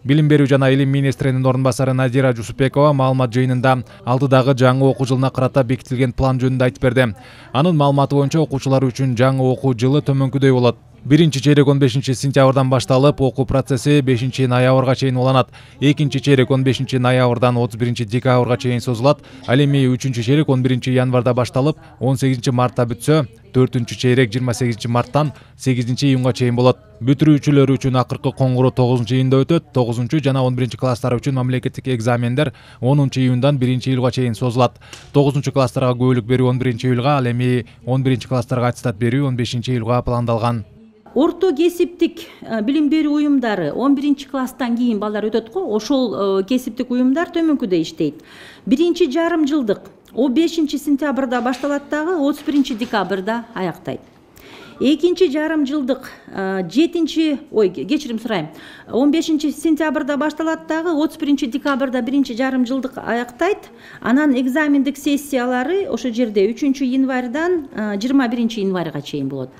Билим берүү жана илим министринин орун басары Надира Жусупбекова маалымат жыйынында алдыдагы жаңы окуу жылына карата бекитилген план жөнүндө айтып берди. Анын маалыматы боюнча окуучулар үчүн жаңы окуу жылы төмөнкүдөй болот. Биринчи чейрек 15 сентябрдан башталып, окуу процесси 5 ноябрга чейин уланат. Экинчи чейрек 15 ноябрдан 31 декабрга чейин созулат. Ал эми 3-чү чейрек 11 январда башталып, 18 мартта бүтсө, 4-чү чейрек 28 марттан 8 июнга чейин болот. Бүтүрүүчүлөр үчүн акыркы коңгуроо 9 июнда өтөт. 9 жана 11 класстар үчүн мамлекеттик экзамендер 10 июндан 1 июлга чейин созулат. 9 класстарга көбөлүк берүү 11 июлга, ал эми 11 класстарга аттестат берүү 15 июлга пландалган. Орто кесиптик билим берүү уюмдары 11 класстан кийин балдар өтөт го. Ошол кесиптик уюмдар төмөнкүдөй иштейт. Биринчи жарым жылдык 15 сентябрда башталат дагы 31 декабрда аяктайт. Экинчи жарым жылдык 15 сентябрда башталат дагы 31 декабрда биринчи жарым жылдык аяктайт. Анан экзамендик сессиялары ошо жерде 3 январдан 21 январга чейин болот.